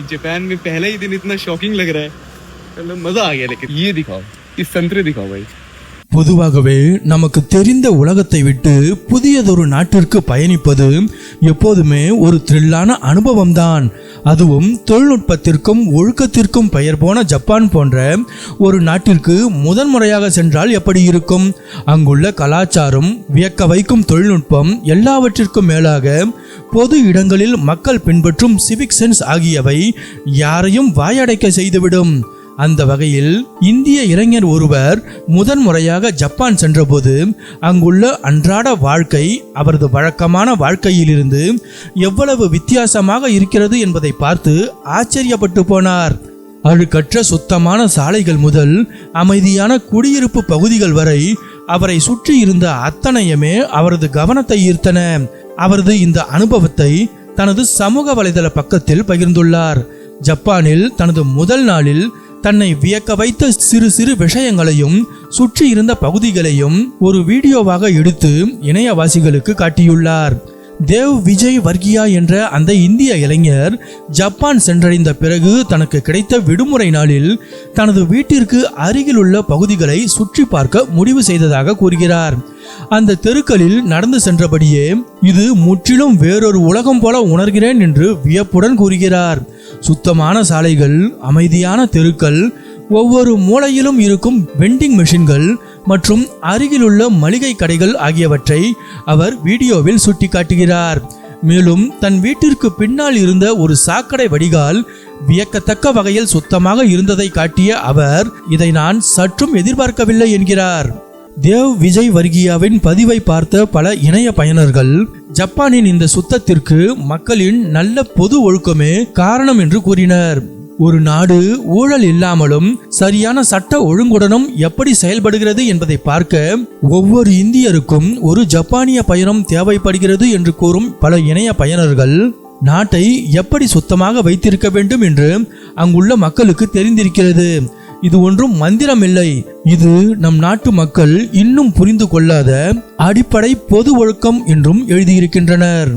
Japan में पहला ही दिन इतना शॉकिंग लग रहा है, मतलब मजा आ गया। लेकिन ये दिखाओ, इस संतरे दिखाओ भाई। பொதுவாகவே நமக்கு தெரிந்த உலகத்தை விட்டு புதியதொரு நாட்டிற்கு பயணிப்பது எப்போதுமே ஒரு த்ரில்லான அனுபவம்தான். அதுவும் தொழில்நுட்பத்திற்கும் ஒழுக்கத்திற்கும் பெயர் போன ஜப்பான் போன்ற ஒரு நாட்டிற்கு முதன்முறையாக சென்றால் எப்படி இருக்கும்? அங்குள்ள கலாச்சாரம், வியக்க வைக்கும் தொழில்நுட்பம், எல்லாவற்றிற்கும் மேலாக பொது இடங்களில் மக்கள் பின்பற்றும் சிவிக் சென்ஸ் ஆகியவை யாரையும் வாயடைக்க செய்துவிடும். அந்த வகையில் இந்திய இளைஞர் ஒருவர் முதன்முறையாக ஜப்பான் சென்றபோது அங்குள்ள அன்றாட வாழ்க்கை அவரது வழக்கமான வாழ்க்கையிலிருந்து எவ்வளவு வித்தியாசமாக இருக்கிறது என்பதை பார்த்து ஆச்சரியப்பட்டு போனார். அழுக்கற்ற சுத்தமான சாலைகள் முதல் அமைதியான குடியிருப்பு பகுதிகள் வரை அவரை சுற்றி இருந்த அத்தனையுமே அவரது கவனத்தை ஈர்த்தன. அவரது இந்த அனுபவத்தை தனது சமூக வலைதள பக்கத்தில் பகிர்ந்துள்ளார். ஜப்பானில் தனது முதல் நாளில் தன்னை வியக்க வைத்த சிறு சிறு விஷயங்களையும் சுற்றி இருந்த பகுதிகளையும் ஒரு வீடியோவாக எடுத்து இணையவாசிகளுக்கு காட்டியுள்ளார். தேவ் விஜய் வர்கியா என்ற அந்த இந்திய இளைஞர் ஜப்பான் சென்றடைந்த பிறகு தனக்கு கிடைத்த விடுமுறை நாளில் தனது வீட்டிற்கு அருகில் உள்ள பகுதிகளை சுற்றி பார்க்க முடிவு செய்ததாக கூறுகிறார். அந்த தெருக்களில் நடந்து சென்றபடியே இது முற்றிலும் வேறொரு உலகம் போல உணர்கிறேன் என்று வியப்புடன் கூறுகிறார். சுத்தமான சாலைகள், அமைதியான தெருக்கள், ஒவ்வொரு மூலையிலும் இருக்கும் வெண்டிங் மெஷின்கள் மற்றும் அருகிலுள்ள மளிகை கடைகள் ஆகியவற்றை அவர் வீடியோவில் சுட்டிக்காட்டுகிறார். மேலும் தன் வீட்டிற்கு பின்னால் இருந்த ஒரு சாக்கடை வடிகால் வியக்கத்தக்க வகையில் சுத்தமாக இருந்ததை காட்டிய அவர் இதை நான் சற்றும் எதிர்பார்க்கவில்லை என்கிறார். தேவ் விஜய் வர்கியாவின் பதிவை பார்த்த பல இணைய பயனர்கள் ஜப்பானின் இந்த சுத்தத்திற்கு மக்களின் நல்ல பொது ஒழுக்கமே காரணம் என்று கூறினர். ஒரு நாடு ஊழல் இல்லாமலும் சரியான சட்ட ஒழுங்குடனும் எப்படி செயல்படுகிறது என்பதை பார்க்க ஒவ்வொரு இந்தியருக்கும் ஒரு ஜப்பானிய பயணம் தேவைப்படுகிறது என்று கூறும் பல இணைய பயனர்கள் நாட்டை எப்படி சுத்தமாக வைத்திருக்க வேண்டும் என்று அங்குள்ள மக்களுக்கு தெரிந்திருக்கிறது. இது ஒன்றும் மந்திரம் இல்லை, இது நம் நாட்டு மக்கள் இன்னும் புரிந்து கொள்ளாத அடிப்படை பொது ஒழுக்கம் என்றும் எழுதியிருக்கின்றனர்.